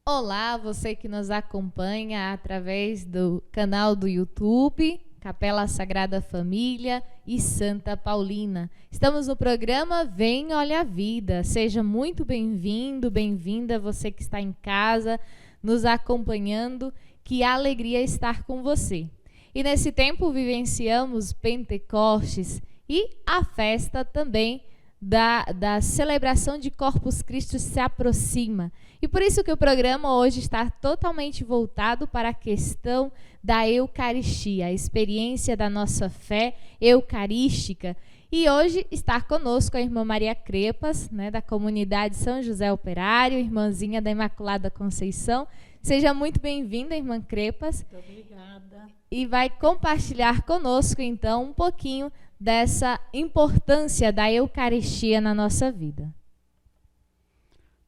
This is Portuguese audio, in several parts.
Olá, você que nos acompanha através do canal do YouTube, Capela Sagrada Família e Santa Paulina. Estamos no programa Vem Olha a Vida. Seja muito bem-vindo, bem-vinda você que está em casa, nos acompanhando. Que alegria estar com você. E nesse tempo vivenciamos Pentecostes e a festa também da celebração de Corpus Christi se aproxima. E por isso que o programa hoje está totalmente voltado para a questão da Eucaristia, a experiência da nossa fé eucarística. E hoje está conosco a irmã Maria Crepas, da comunidade São José Operário, irmãzinha da Imaculada Conceição. Seja muito bem-vinda, irmã Crepas. Muito obrigada. E vai compartilhar conosco, então, um pouquinho dessa importância da Eucaristia na nossa vida.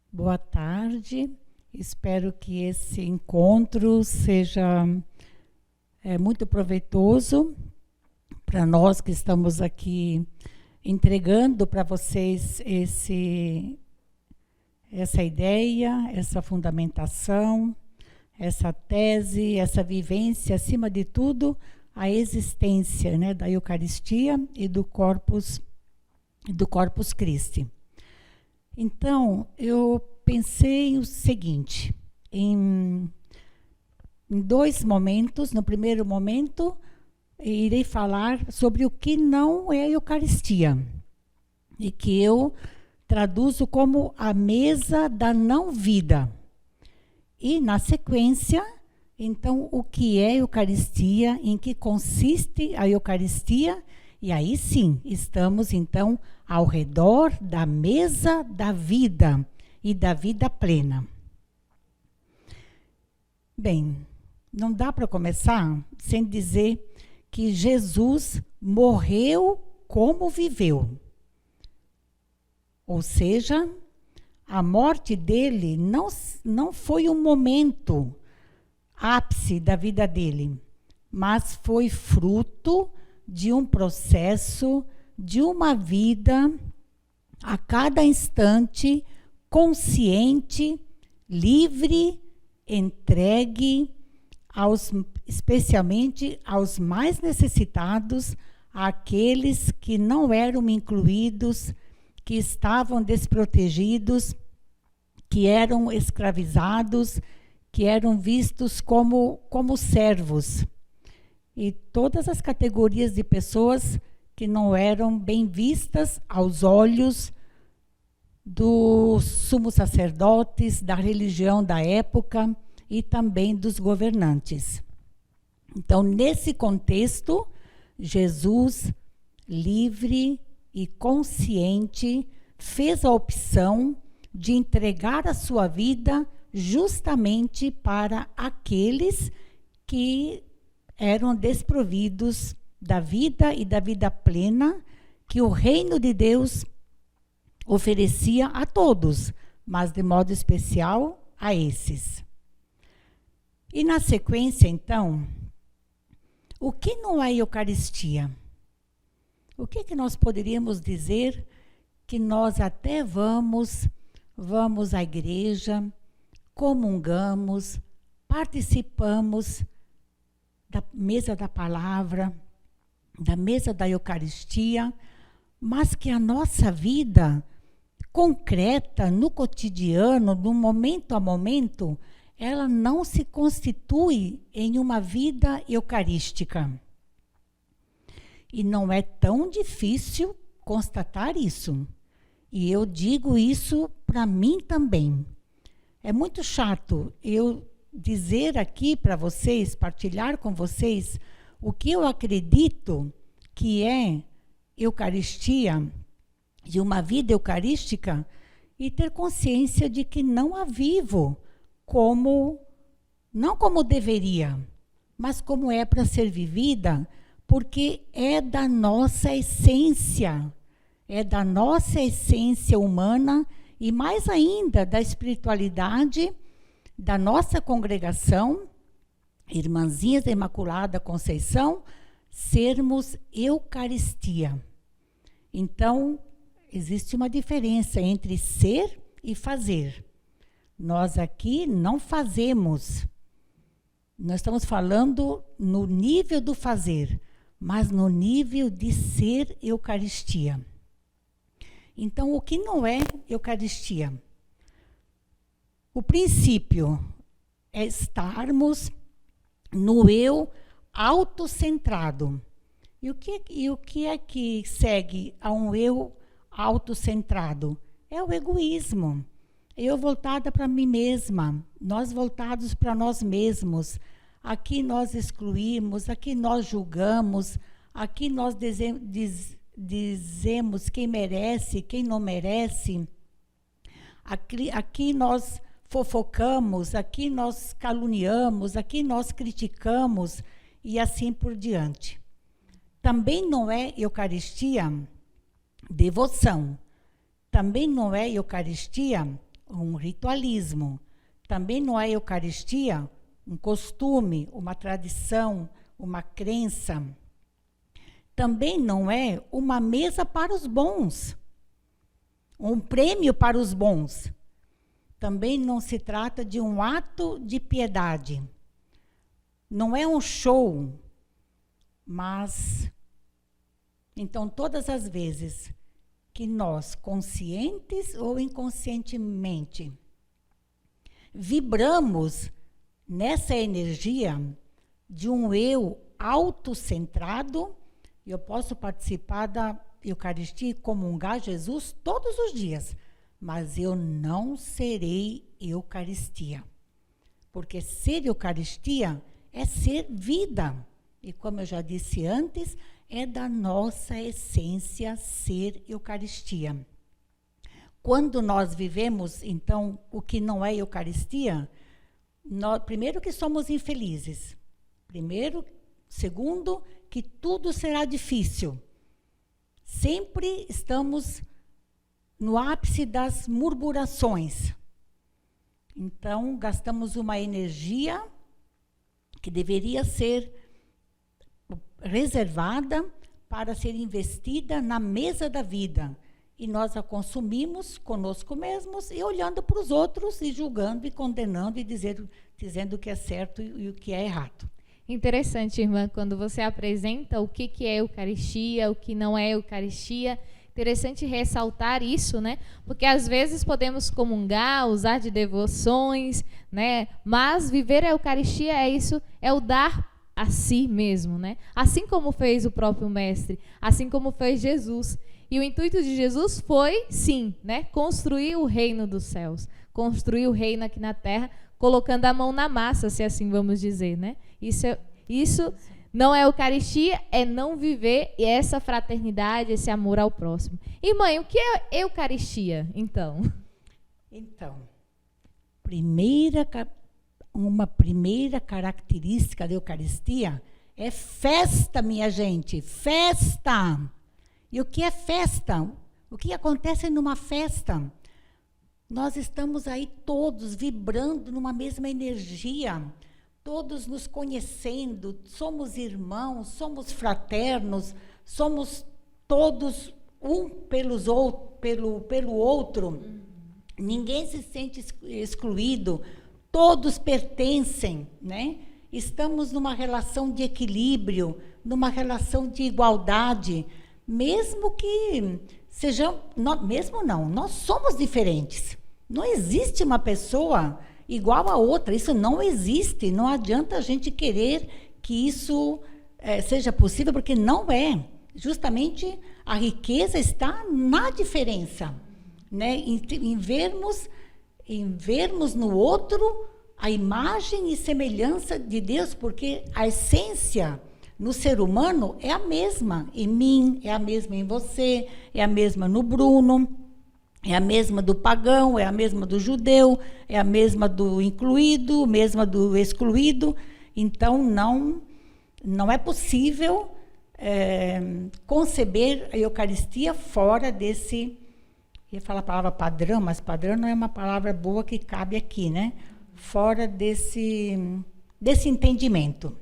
Boa tarde. Espero que esse encontro seja muito proveitoso para nós que estamos aqui entregando para vocês essa ideia, essa fundamentação, essa tese, essa vivência, acima de tudo, a existência, da Eucaristia e do Corpus Christi. Então, eu pensei o seguinte, em dois momentos. No primeiro momento, irei falar sobre o que não é Eucaristia, e que eu traduzo como a mesa da não-vida. E, na sequência, então, o que é Eucaristia, em que consiste a Eucaristia, e aí sim, estamos então ao redor da mesa da vida e da vida plena. Bem, não dá para começar sem dizer que Jesus morreu como viveu. Ou seja, a morte dele não foi um momento ápice da vida dele, mas foi fruto de um processo, de uma vida a cada instante consciente, livre, entregue especialmente aos mais necessitados, àqueles que não eram incluídos, que estavam desprotegidos, que eram escravizados, que eram vistos como servos. E todas as categorias de pessoas que não eram bem vistas aos olhos dos sumos sacerdotes, da religião da época e também dos governantes. Então, nesse contexto, Jesus, livre e consciente, fez a opção de entregar a sua vida justamente para aqueles que eram desprovidos da vida e da vida plena que o reino de Deus oferecia a todos, mas de modo especial a esses. E na sequência, então, o que não é Eucaristia? O que nós poderíamos dizer que nós até vamos à igreja, comungamos, participamos da mesa da palavra, da mesa da Eucaristia, mas que a nossa vida concreta, no cotidiano, no momento a momento, ela não se constitui em uma vida eucarística. E não é tão difícil constatar isso. E eu digo isso para mim também. É muito chato eu dizer aqui para vocês, partilhar com vocês, o que eu acredito que é Eucaristia e uma vida eucarística, e ter consciência de que não a vivo não como deveria, mas como é para ser vivida, porque é da nossa essência humana e mais ainda da espiritualidade da nossa congregação, Irmãzinhas da Imaculada Conceição, sermos Eucaristia. Então, existe uma diferença entre ser e fazer. Nós aqui não fazemos. Nós estamos falando no nível do fazer, mas no nível de ser Eucaristia. Então, o que não é Eucaristia? O princípio é estarmos no eu autocentrado. E o que é que segue a um eu autocentrado? É o egoísmo. Eu voltada para mim mesma, nós voltados para nós mesmos. Aqui nós excluímos, aqui nós julgamos, aqui nós dizemos quem merece, quem não merece. Aqui nós fofocamos, aqui nós caluniamos, aqui nós criticamos e assim por diante. Também não é Eucaristia devoção. Também não é Eucaristia um ritualismo. Também não é Eucaristia um costume, uma tradição, uma crença. Também não é uma mesa para os bons, um prêmio para os bons. Também não se trata de um ato de piedade. Não é um show, mas... Então, todas as vezes que nós, conscientes ou inconscientemente, vibramos nessa energia de um eu autocentrado, eu posso participar da Eucaristia e comungar Jesus todos os dias, mas eu não serei Eucaristia. Porque ser Eucaristia é ser vida. E como eu já disse antes, é da nossa essência ser Eucaristia. Quando nós vivemos, então, o que não é Eucaristia, primeiro que somos infelizes. Segundo, que tudo será difícil. Sempre estamos no ápice das murmurações. Então, gastamos uma energia que deveria ser reservada para ser investida na mesa da vida. E nós a consumimos conosco mesmos e olhando para os outros e julgando e condenando e dizendo o que é certo e o que é errado. Interessante, irmã, quando você apresenta o que é Eucaristia, o que não é Eucaristia. Interessante ressaltar isso, né? Porque às vezes podemos comungar, usar de devoções, né? Mas viver a Eucaristia é isso, é o dar a si mesmo, né? Assim como fez o próprio Mestre, assim como fez Jesus. E o intuito de Jesus foi, sim, né? Construir o reino dos céus, construir o reino aqui na terra, colocando a mão na massa, se assim vamos dizer, né? Isso não é Eucaristia, é não viver essa fraternidade, esse amor ao próximo. E mãe, o que é Eucaristia, então? Então, uma primeira característica da Eucaristia é festa, minha gente, festa. E o que é festa? O que acontece numa festa? Nós estamos aí todos vibrando numa mesma energia, todos nos conhecendo, somos irmãos, somos fraternos, somos todos um pelo outro. Ninguém se sente excluído, todos pertencem, né? Estamos numa relação de equilíbrio, numa relação de igualdade, mesmo que sejamos, nós somos diferentes. Não existe uma pessoa igual a outra, isso não existe, não adianta a gente querer que isso seja possível, porque não é. Justamente a riqueza está na diferença, né? Em vermos no outro a imagem e semelhança de Deus, porque a essência no ser humano é a mesma em mim, é a mesma em você, é a mesma no Bruno, é a mesma do pagão, é a mesma do judeu, é a mesma do incluído, a mesma do excluído. Então, não é possível conceber a Eucaristia fora desse... Eu ia falar a palavra padrão, mas padrão não é uma palavra boa que cabe aqui, né? Fora desse entendimento.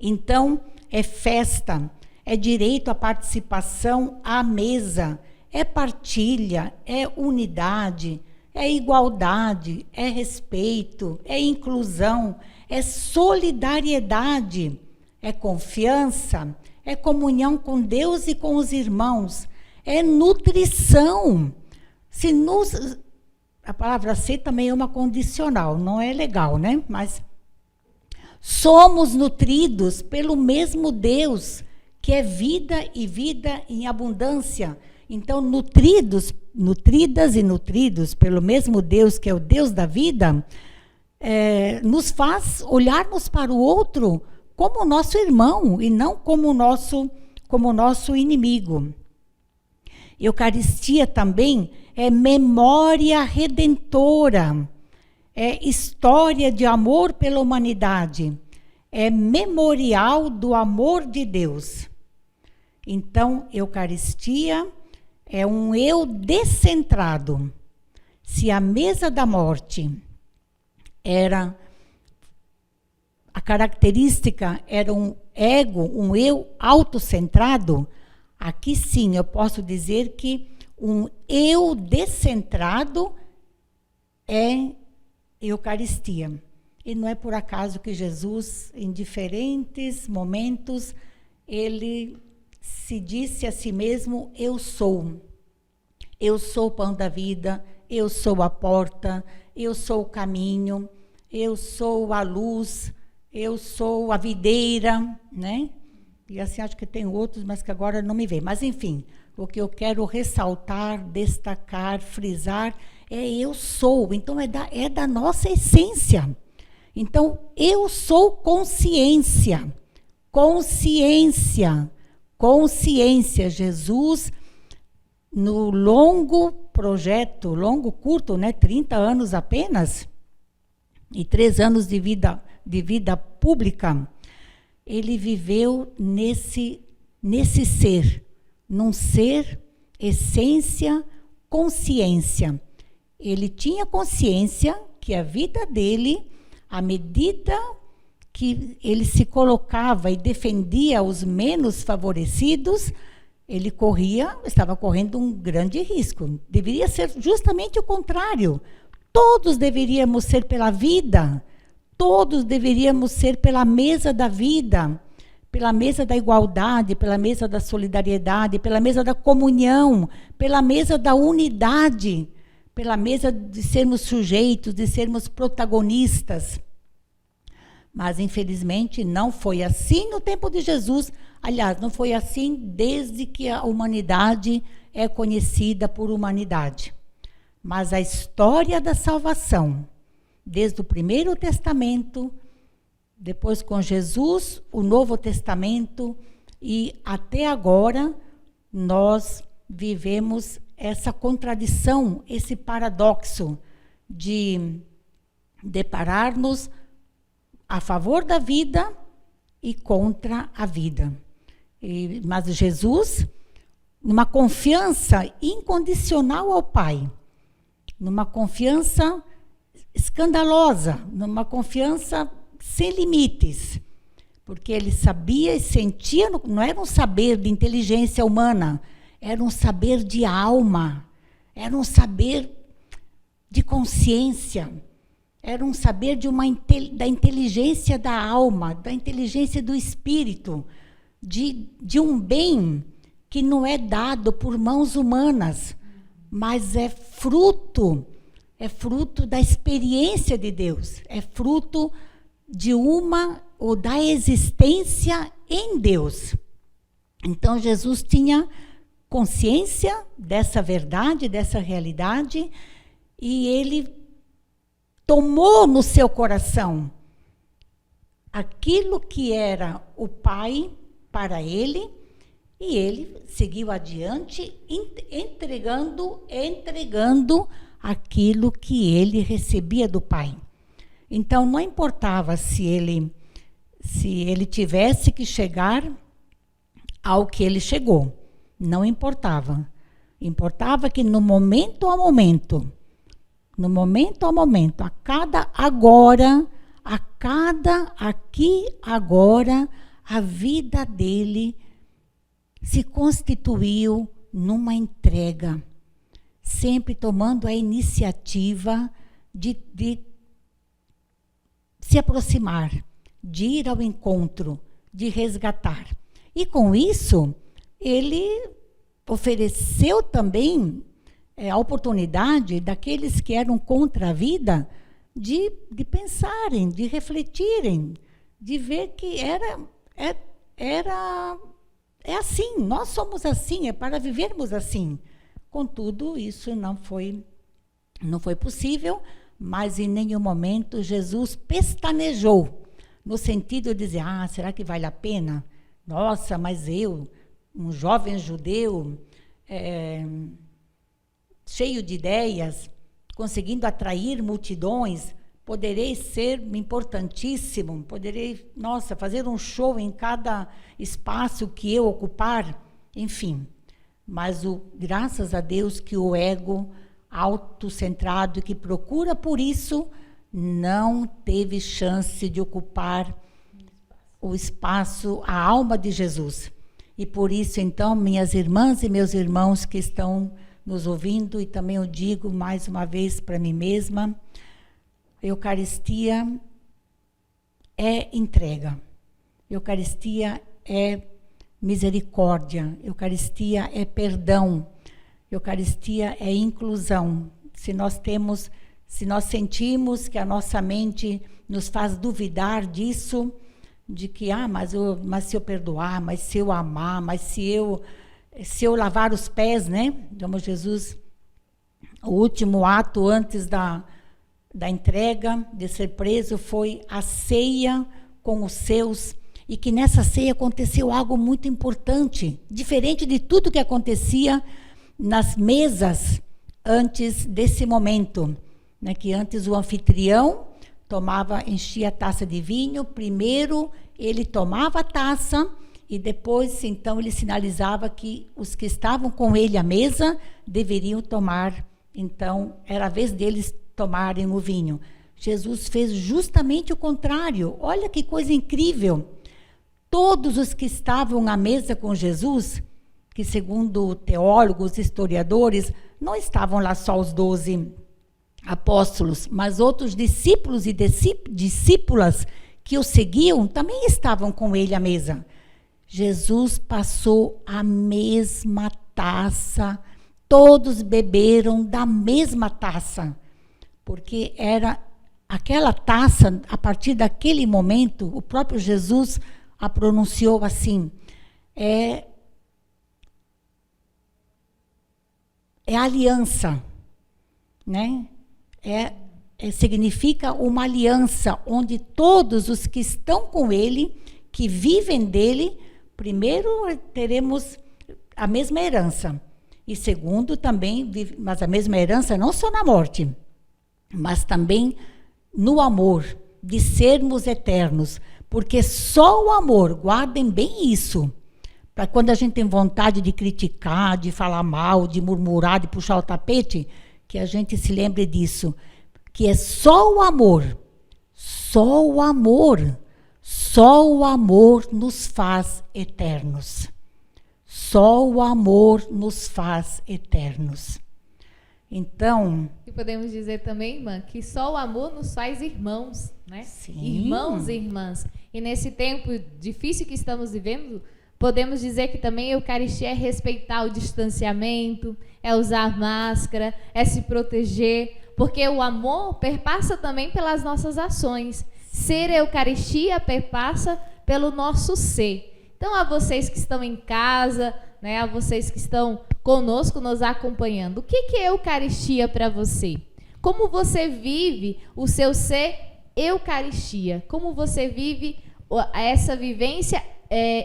Então, é festa, é direito à participação à mesa, é partilha, é unidade, é igualdade, é respeito, é inclusão, é solidariedade, é confiança, é comunhão com Deus e com os irmãos, é nutrição. A palavra ser também é uma condicional, não é legal, né? Mas somos nutridos pelo mesmo Deus, que é vida e vida em abundância. Então, nutridas e nutridos pelo mesmo Deus, que é o Deus da vida, nos faz olharmos para o outro como nosso irmão e não como nosso inimigo. Eucaristia também é memória redentora, é história de amor pela humanidade, é memorial do amor de Deus. Então, Eucaristia é um eu descentrado. Se a mesa da morte a característica era um ego, um eu autocentrado, aqui sim eu posso dizer que um eu descentrado é Eucaristia. E não é por acaso que Jesus, em diferentes momentos, ele se disse a si mesmo: eu sou o pão da vida, eu sou a porta, eu sou o caminho, eu sou a luz, eu sou a videira, né? E assim, acho que tem outros, mas que agora não me vem. Mas, enfim, o que eu quero ressaltar, destacar, frisar, é eu sou. Então, é da nossa essência. Então, eu sou consciência. Consciência. Consciência. Jesus, no longo projeto, longo, curto, né? 30 anos apenas, e 3 anos de vida pública, ele viveu nesse ser, num ser, essência, consciência. Ele tinha consciência que a vida dele, à medida que ele se colocava e defendia os menos favorecidos, ele estava correndo um grande risco. Deveria ser justamente o contrário. Todos deveríamos ser pela vida. Todos deveríamos ser pela mesa da vida, pela mesa da igualdade, pela mesa da solidariedade, pela mesa da comunhão, pela mesa da unidade, pela mesa de sermos sujeitos, de sermos protagonistas. Mas, infelizmente, não foi assim no tempo de Jesus. Aliás, não foi assim desde que a humanidade é conhecida por humanidade. Mas a história da salvação, desde o Primeiro Testamento, depois com Jesus, o Novo Testamento, e até agora nós vivemos essa contradição, esse paradoxo de deparar-nos a favor da vida e contra a vida. Mas Jesus, numa confiança incondicional ao Pai, numa confiança escandalosa, numa confiança sem limites, porque ele sabia e sentia, não era um saber de inteligência humana, era um saber de alma, era um saber de consciência, era um saber da inteligência da alma, da inteligência do espírito, de um bem que não é dado por mãos humanas, mas é fruto da experiência de Deus, é fruto da existência em Deus. Então, Jesus tinha consciência dessa verdade, dessa realidade, e ele tomou no seu coração aquilo que era o Pai para ele, e ele seguiu adiante, entregando aquilo que ele recebia do Pai. Então, não importava se ele tivesse que chegar ao que ele chegou. Não importava. Importava que no momento a momento, a cada agora, aqui agora, a vida dele se constituiu numa entrega. sempre tomando a iniciativa de se aproximar, de ir ao encontro, de resgatar. E com isso, ele ofereceu também a oportunidade daqueles que eram contra a vida de pensarem, de refletirem, de ver que é assim, nós somos assim, é para vivermos assim. Contudo, isso não foi possível, mas em nenhum momento Jesus pestanejou, no sentido de dizer, será que vale a pena? Nossa, mas eu, um jovem judeu, cheio de ideias, conseguindo atrair multidões, poderei ser importantíssimo, poderei, fazer um show em cada espaço que eu ocupar, enfim. Mas graças a Deus que o ego autocentrado, que procura por isso, não teve chance de ocupar o espaço, a alma de Jesus. E por isso, então, minhas irmãs e meus irmãos que estão nos ouvindo, e também eu digo mais uma vez para mim mesma, Eucaristia é entrega, Eucaristia é misericórdia, Eucaristia é perdão, Eucaristia é inclusão. Se nós sentimos que a nossa mente nos faz duvidar disso, de que, mas se eu perdoar, mas se eu amar, mas se eu lavar os pés, né? Como Jesus, o último ato antes da entrega, de ser preso, foi a ceia com os seus, e que nessa ceia aconteceu algo muito importante, diferente de tudo que acontecia nas mesas antes desse momento, né? Que antes o anfitrião enchia a taça de vinho, primeiro ele tomava a taça, e depois, então, ele sinalizava que os que estavam com ele à mesa deveriam tomar, então, era a vez deles tomarem o vinho. Jesus fez justamente o contrário. Olha que coisa incrível. Todos os que estavam à mesa com Jesus, que segundo teólogos, historiadores, não estavam lá só os 12 apóstolos, mas outros discípulos e discípulas que o seguiam também estavam com ele à mesa. Jesus passou a mesma taça, todos beberam da mesma taça, porque era aquela taça, a partir daquele momento, o próprio Jesus a pronunciou assim, é aliança, né? Significa uma aliança, onde todos os que estão com ele, que vivem dele, primeiro teremos a mesma herança, e segundo também, mas a mesma herança não só na morte, mas também no amor, de sermos eternos, porque só o amor, guardem bem isso, para quando a gente tem vontade de criticar, de falar mal, de murmurar, de puxar o tapete, que a gente se lembre disso, que é só o amor, só o amor, só o amor nos faz eternos. Só o amor nos faz eternos. Então... E podemos dizer também, irmã, que só o amor nos faz irmãos, né? Sim. Irmãos e irmãs. E nesse tempo difícil que estamos vivendo, podemos dizer que também a Eucaristia é respeitar o distanciamento, é usar máscara, é se proteger, porque o amor perpassa também pelas nossas ações. Ser Eucaristia perpassa pelo nosso ser. Então, a vocês que estão em casa, né, a vocês que estão conosco, nos acompanhando, o que é Eucaristia para você? Como você vive o seu ser Eucaristia? Como você vive essa vivência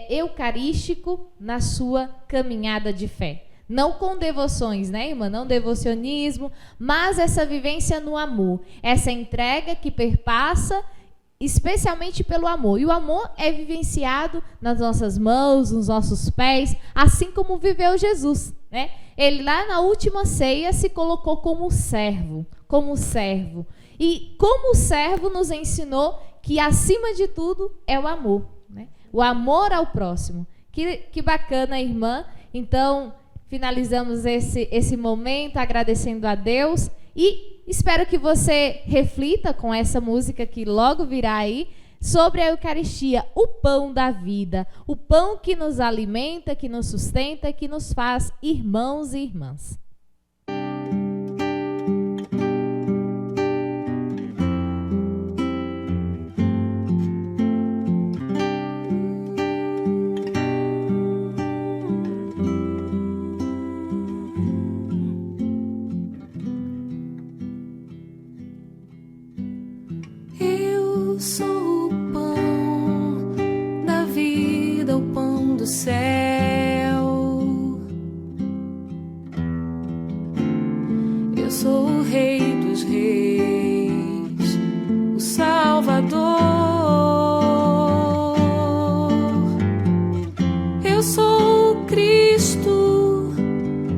eucarístico na sua caminhada de fé? Não com devoções, né, irmã? Não devocionismo, mas essa vivência no amor. Essa entrega que perpassa especialmente pelo amor. E o amor é vivenciado nas nossas mãos, nos nossos pés, assim como viveu Jesus, né? Ele lá na última ceia se colocou como servo. E como servo nos ensinou que acima de tudo é o amor, né? O amor ao próximo. Que bacana, irmã. Então, finalizamos esse momento agradecendo a Deus e espero que você reflita com essa música que logo virá aí sobre a Eucaristia, o pão da vida, o pão que nos alimenta, que nos sustenta, que nos faz irmãos e irmãs. Eu sou o pão da vida, o pão do céu. Eu sou o Rei dos Reis, o Salvador. Eu sou o Cristo,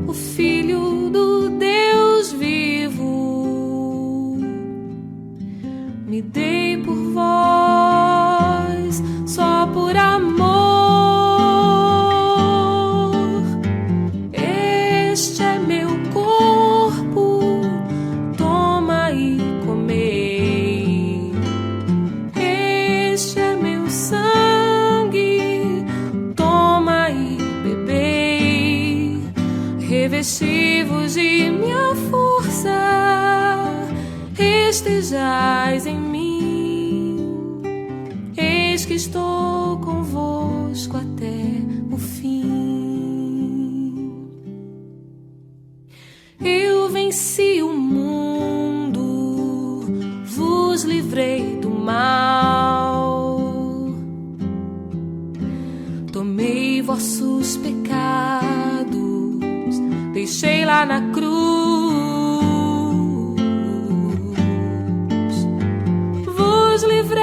o Filho do Deus vivo. Me dei por vós, só por amor. Este é meu corpo, toma e comei. Este é meu sangue, toma e bebei. Revesti-vos de minha força, estejais em mim. Eis que estou convosco até o fim. Eu venci o mundo, vos livrei do mal. Tomei vossos pecados, deixei lá na cruz. Livrei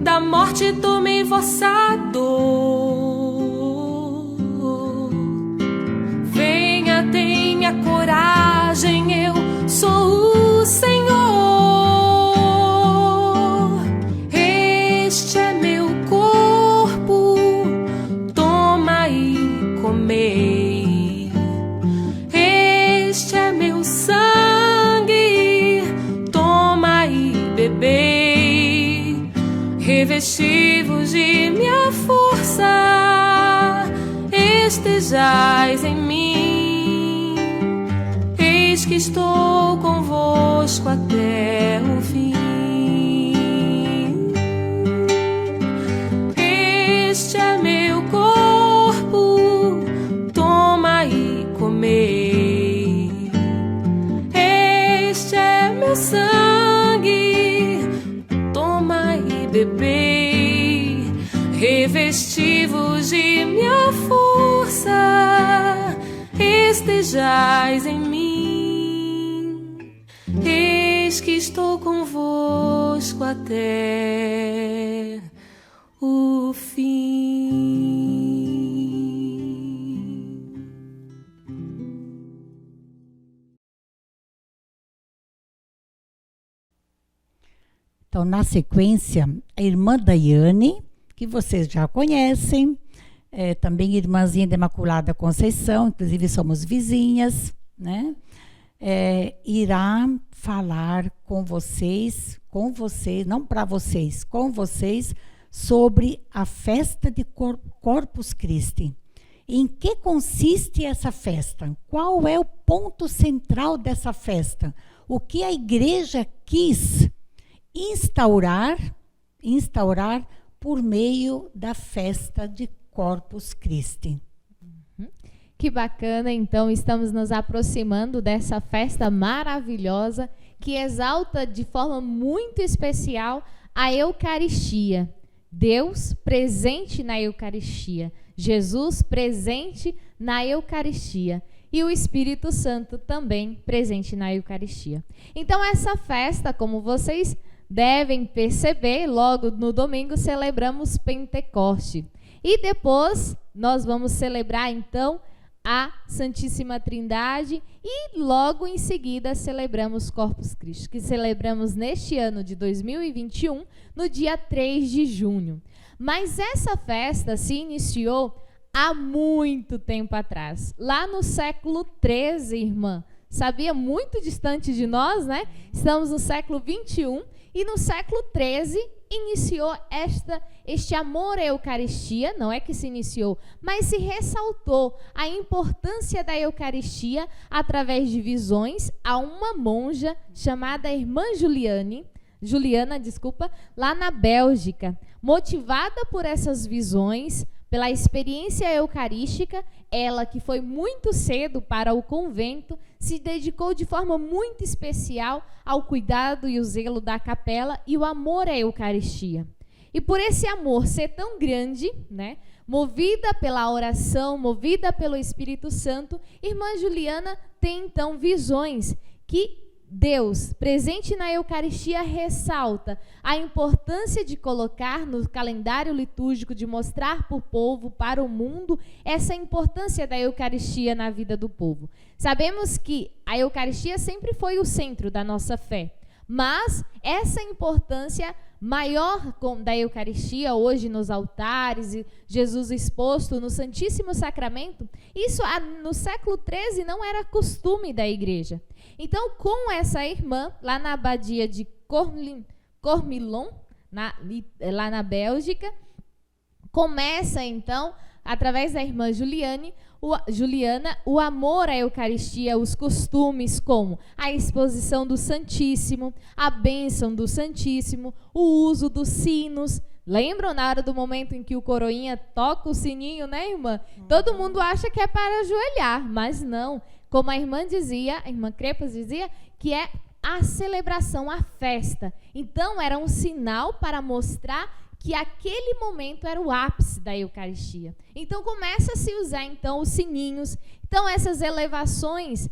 da morte, tomei vossa dor. Venha, tenha coragem, eu sou o Senhor. Este é meu corpo, toma e comei. Este é meu sangue, toma e bebei. Revesti-vos de minha força, estejais em mim. Eis que estou convosco até o fim. Este é meu corpo, toma e comei. Este é meu sangue, toma e bebei. Revesti-vos de minha força, estejais em mim. Eis que estou convosco até o fim. Então, na sequência, a irmã Daiane, que vocês já conhecem, também irmãzinha da Imaculada Conceição, inclusive somos vizinhas, né? Irá falar com vocês, não para vocês, com vocês, sobre a festa de Corpus Christi. Em que consiste essa festa? Qual é o ponto central dessa festa? O que a igreja quis instaurar por meio da festa de Corpus Christi. Que bacana, então estamos nos aproximando dessa festa maravilhosa que exalta de forma muito especial a Eucaristia. Deus presente na Eucaristia, Jesus presente na Eucaristia e o Espírito Santo também presente na Eucaristia. Então essa festa, como vocês devem perceber, logo no domingo celebramos Pentecoste. E depois nós vamos celebrar então a Santíssima Trindade e logo em seguida celebramos Corpus Christi, que celebramos neste ano de 2021, no dia 3 de junho. Mas essa festa se iniciou há muito tempo atrás, lá no século XIII, irmã. Sabia, muito distante de nós, né? Estamos no século XXI e no século XIII iniciou este amor à Eucaristia. Não é que se iniciou, mas se ressaltou a importância da Eucaristia através de visões a uma monja chamada Irmã Juliana, lá na Bélgica. Motivada por essas visões, pela experiência eucarística, ela, que foi muito cedo para o convento, se dedicou de forma muito especial ao cuidado e o zelo da capela e o amor à Eucaristia. E por esse amor ser tão grande, né, movida pela oração, movida pelo Espírito Santo, Irmã Juliana tem então visões que Deus, presente na Eucaristia, ressalta a importância de colocar no calendário litúrgico, de mostrar para o povo, para o mundo, essa importância da Eucaristia na vida do povo. Sabemos que a Eucaristia sempre foi o centro da nossa fé, mas essa importância maior da Eucaristia, hoje nos altares, e Jesus exposto no Santíssimo Sacramento, isso no século XIII não era costume da igreja. Então, com essa irmã, lá na abadia de Cormillon, lá na Bélgica, começa então, através da irmã Juliana, o amor à Eucaristia, os costumes como a exposição do Santíssimo, a bênção do Santíssimo, o uso dos sinos. Lembram na hora do momento em que o coroinha toca o sininho, né, irmã? Todo mundo acha que é para ajoelhar, mas não. Como a irmã Crepas dizia, que é a celebração, a festa. Então, era um sinal para mostrar que aquele momento era o ápice da Eucaristia. Então, começa a se usar, então, os sininhos. Então, essas elevações,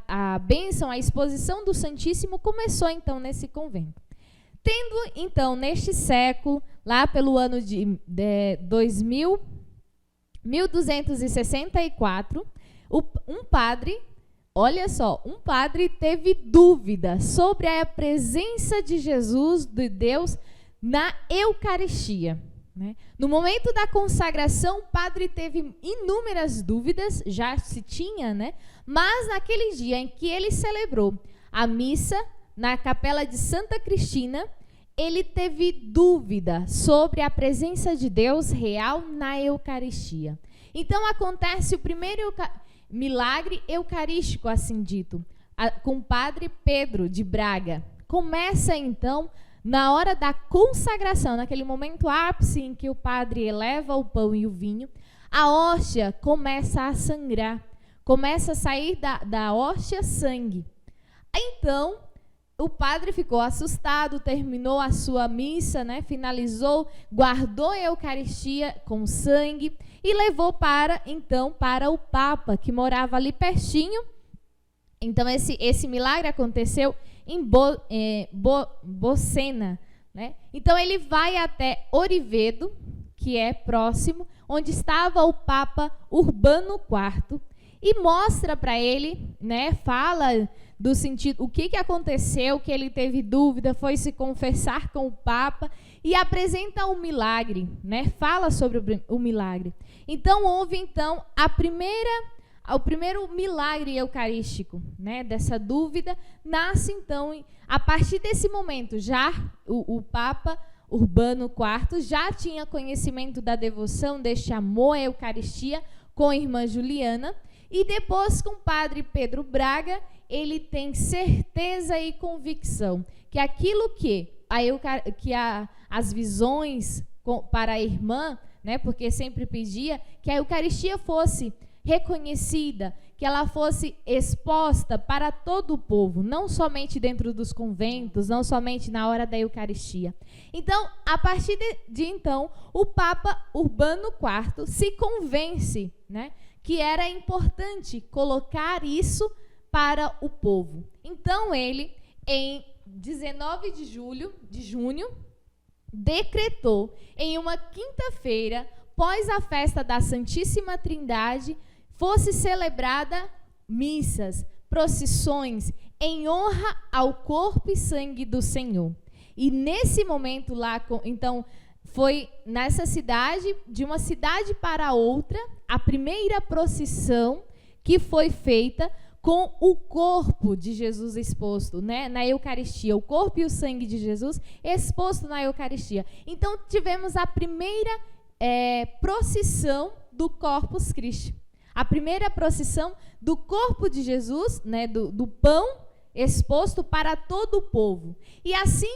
a bênção, a exposição do Santíssimo começou, então, nesse convento. Tendo, então, neste século, lá pelo ano de 1264, um padre teve dúvida sobre a presença de Jesus, de Deus, na Eucaristia, né? No momento da consagração, o padre teve inúmeras dúvidas, já se tinha, né? Mas naquele dia em que ele celebrou a missa na capela de Santa Cristina, ele teve dúvida sobre a presença de Deus real na Eucaristia. Então acontece o primeiro milagre eucarístico, assim dito, com o padre Pedro de Braga. Começa então, na hora da consagração, naquele momento ápice em que o padre eleva o pão e o vinho, a hóstia começa a sangrar, começa a sair da hóstia sangue. Então, o padre ficou assustado, terminou a sua missa, né, finalizou, guardou a Eucaristia com sangue e levou para o Papa, que morava ali pertinho. Então, esse milagre aconteceu em Bocena, né? Então, ele vai até Orivedo, que é próximo, onde estava o Papa Urbano IV, e mostra para ele, né, fala do sentido, o que aconteceu, que ele teve dúvida, foi se confessar com o Papa e apresenta o milagre, né? Fala sobre o milagre. Então, houve o primeiro milagre eucarístico, né? Dessa dúvida, nasce então, a partir desse momento, já o Papa Urbano IV já tinha conhecimento da devoção, deste amor à Eucaristia com a irmã Juliana, e depois com o padre Pedro Braga, ele tem certeza e convicção que aquilo as visões para a irmã, né, porque sempre pedia que a Eucaristia fosse reconhecida, que ela fosse exposta para todo o povo, não somente dentro dos conventos, não somente na hora da Eucaristia. Então, a partir de então, o Papa Urbano IV se convence, né, que era importante colocar isso para o povo. Então, ele, em 19 de junho, decretou, em uma quinta-feira, pós a festa da Santíssima Trindade, fosse celebrada missas, procissões, em honra ao corpo e sangue do Senhor. E nesse momento lá, então, foi nessa cidade, de uma cidade para outra, a primeira procissão que foi feita com o corpo de Jesus exposto, né, na Eucaristia, o corpo e o sangue de Jesus exposto na Eucaristia. Então, tivemos a primeira procissão do Corpus Christi, a primeira procissão do corpo de Jesus, né, do pão exposto para todo o povo. E assim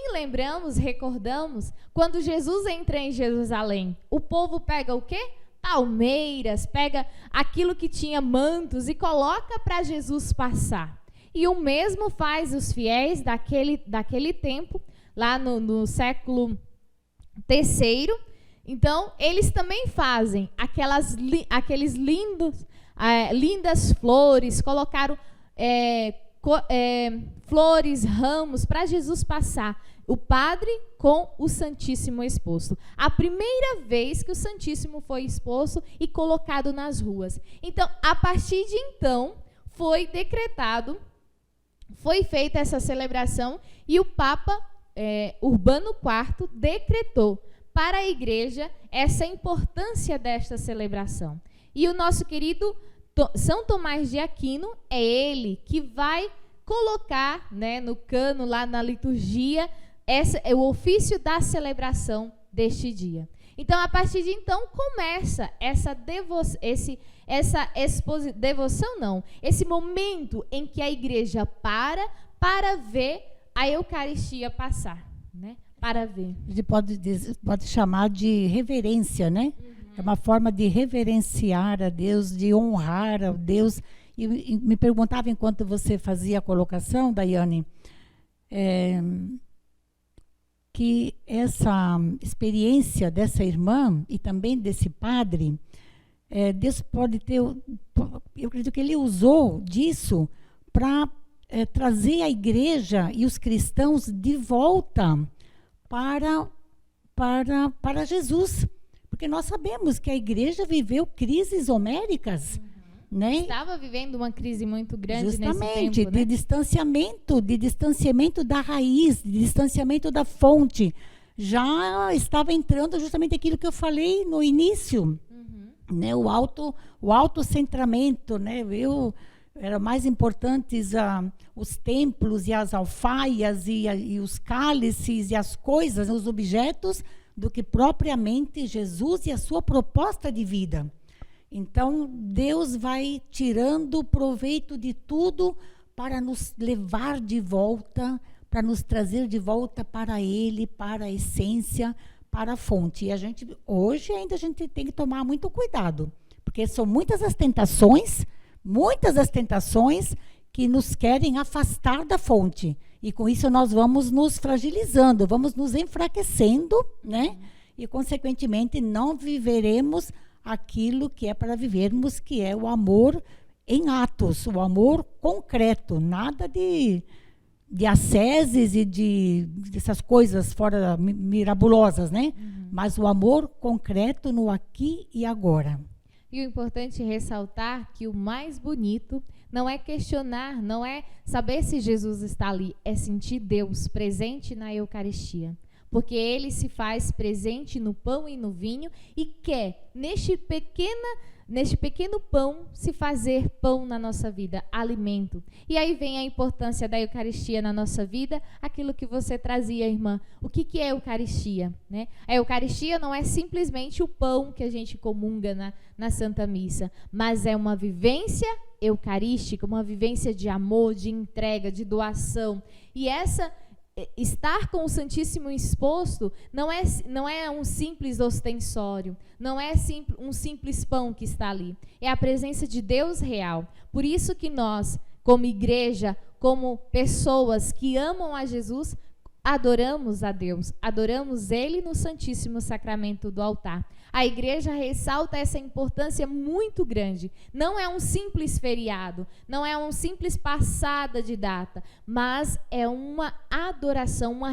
recordamos, quando Jesus entra em Jerusalém, o povo pega o quê? Palmeiras, pega aquilo que tinha mantos e coloca para Jesus passar. E o mesmo faz os fiéis daquele tempo, lá no século III. Então, eles também fazem aqueles lindas flores, colocaram flores, ramos para Jesus passar. O padre com o Santíssimo exposto. A primeira vez que o Santíssimo foi exposto e colocado nas ruas. Então, a partir de então, foi decretado, foi feita essa celebração e o Papa Urbano IV decretou para a Igreja essa importância desta celebração. E o nosso querido São Tomás de Aquino é ele que vai colocar, né, no cano, lá na liturgia, é o ofício da celebração deste dia. Então, a partir de então, começa esse momento em que a igreja para ver a Eucaristia passar, né? Para ver. A gente pode chamar de reverência, né? É uma forma de reverenciar a Deus, de honrar a Deus. E me perguntava, enquanto você fazia a colocação, Daiane, que essa experiência dessa irmã e também desse padre, Deus pode ter, eu acredito que ele usou disso para trazer a igreja e os cristãos de volta para Jesus. Porque nós sabemos que a igreja viveu crises homéricas. Né? Estava vivendo uma crise muito grande justamente, nesse tempo, né? de distanciamento da raiz, de distanciamento da fonte. Já estava entrando justamente aquilo que eu falei no início, né? O autocentramento, né? Era mais importantes os templos e as alfaias e os cálices e as coisas, os objetos, do que propriamente Jesus e a sua proposta de vida. Então, Deus vai tirando proveito de tudo para nos levar de volta, para nos trazer de volta para Ele, para a essência, para a fonte. E hoje ainda a gente tem que tomar muito cuidado, porque são muitas as tentações que nos querem afastar da fonte. E com isso nós vamos nos fragilizando, vamos nos enfraquecendo, né? E, consequentemente, não viveremos aquilo que é para vivermos, que é o amor em atos, o amor concreto, nada de asceses e dessas coisas fora mirabolosas, né? Mas o amor concreto no aqui e agora. E o importante é ressaltar que o mais bonito não é questionar, não é saber se Jesus está ali, é sentir Deus presente na Eucaristia. Porque Ele se faz presente no pão e no vinho e quer, neste pequeno pão, se fazer pão na nossa vida, alimento. E aí vem a importância da Eucaristia na nossa vida, aquilo que você trazia, irmã. O que é a Eucaristia? Né? A Eucaristia não é simplesmente o pão que a gente comunga na Santa Missa, mas é uma vivência eucarística, uma vivência de amor, de entrega, de doação. E estar com o Santíssimo exposto não é um simples ostensório, não é um simples pão que está ali. É a presença de Deus real. Por isso que nós, como igreja, como pessoas que amam a Jesus, adoramos a Deus, adoramos Ele no Santíssimo Sacramento do altar. A igreja ressalta essa importância muito grande. Não é um simples feriado, não é uma simples passada de data, mas é uma adoração, uma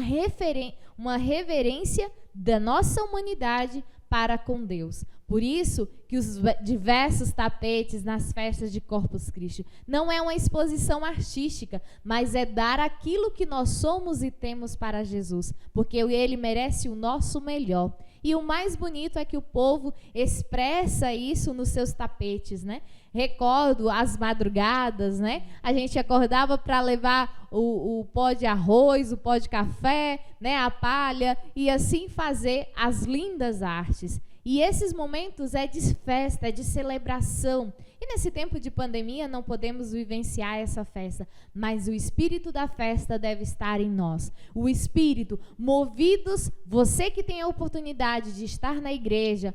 reverência da nossa humanidade para com Deus. Por isso que os diversos tapetes nas festas de Corpus Christi não é uma exposição artística, mas é dar aquilo que nós somos e temos para Jesus, porque Ele merece o nosso melhor. E o mais bonito é que o povo expressa isso nos seus tapetes, né? Recordo as madrugadas, né? A gente acordava para levar o pó de arroz, o pó de café, né? A palha, e assim fazer as lindas artes. E esses momentos é de festa, é de celebração. E nesse tempo de pandemia não podemos vivenciar essa festa, mas o espírito da festa deve estar em nós. O espírito, movidos, você que tem a oportunidade de estar na igreja,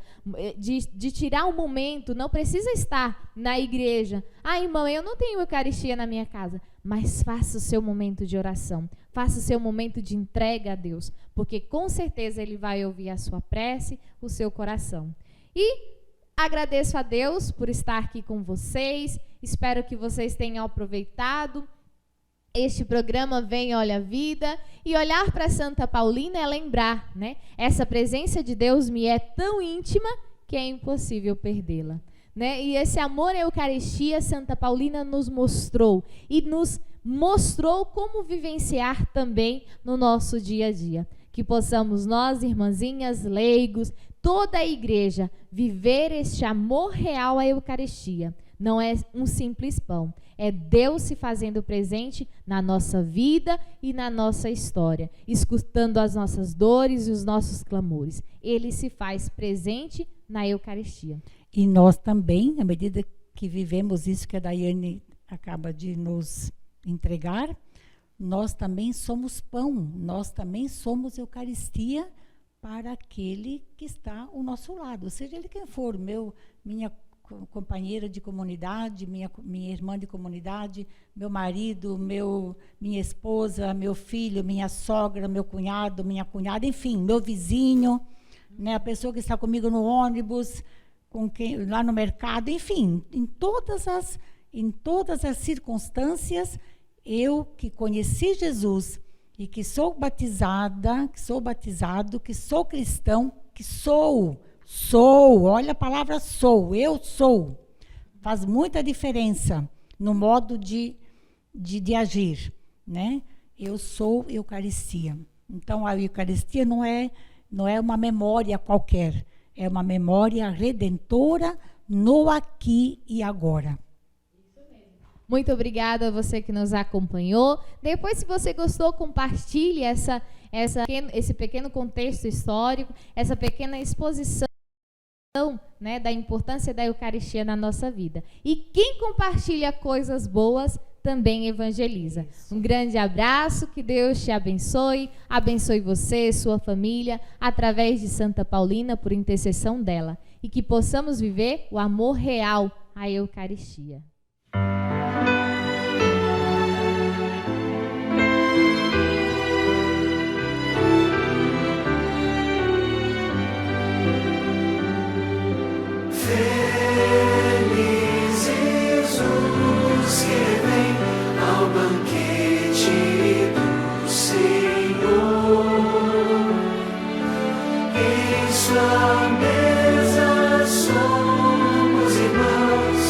de tirar um momento, não precisa estar na igreja. Ah, irmã, eu não tenho Eucaristia na minha casa. Mas faça o seu momento de oração, faça o seu momento de entrega a Deus, porque com certeza Ele vai ouvir a sua prece, o seu coração. E agradeço a Deus por estar aqui com vocês, espero que vocês tenham aproveitado este programa Vem Olha a Vida, e olhar para Santa Paulina é lembrar, né? Essa presença de Deus me é tão íntima que é impossível perdê-la. Né? E esse amor à Eucaristia, Santa Paulina nos mostrou, e nos mostrou como vivenciar também no nosso dia a dia. Que possamos nós, irmãzinhas, leigos, toda a igreja, viver este amor real à Eucaristia. Não é um simples pão, é Deus se fazendo presente na nossa vida e na nossa história, escutando as nossas dores e os nossos clamores. Ele se faz presente na Eucaristia. E nós também, à medida que vivemos isso que a Daiane acaba de nos entregar, nós também somos pão, nós também somos Eucaristia para aquele que está ao nosso lado, seja ele quem for, minha companheira de comunidade, minha irmã de comunidade, meu marido, minha esposa, meu filho, minha sogra, meu cunhado, minha cunhada, enfim, meu vizinho, né, a pessoa que está comigo no ônibus, com quem, lá no mercado, enfim, em todas as circunstâncias, eu que conheci Jesus e que sou batizada, que sou batizado, que sou cristão, que sou, olha a palavra sou, eu sou, faz muita diferença no modo de agir, né? Eu sou Eucaristia. Então, a Eucaristia não é uma memória qualquer, é uma memória redentora no aqui e agora. Muito obrigada a você que nos acompanhou. Depois, se você gostou, compartilhe esse pequeno contexto histórico, essa pequena exposição, né, da importância da Eucaristia na nossa vida. E quem compartilha coisas boas também evangeliza. Um grande abraço, que Deus te abençoe você, sua família, através de Santa Paulina, por intercessão dela, e que possamos viver o amor real à Eucaristia. Felizes os que vêm ao banquete do Senhor, em sua mesa somos irmãos.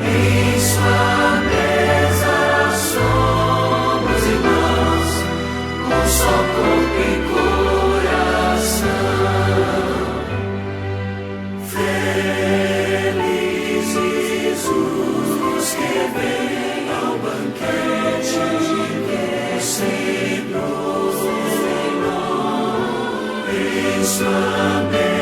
Em sua mesa somos irmãos, um só corpo e coração. Felizes os que vêm ao banquete do Senhor. Em sua mesa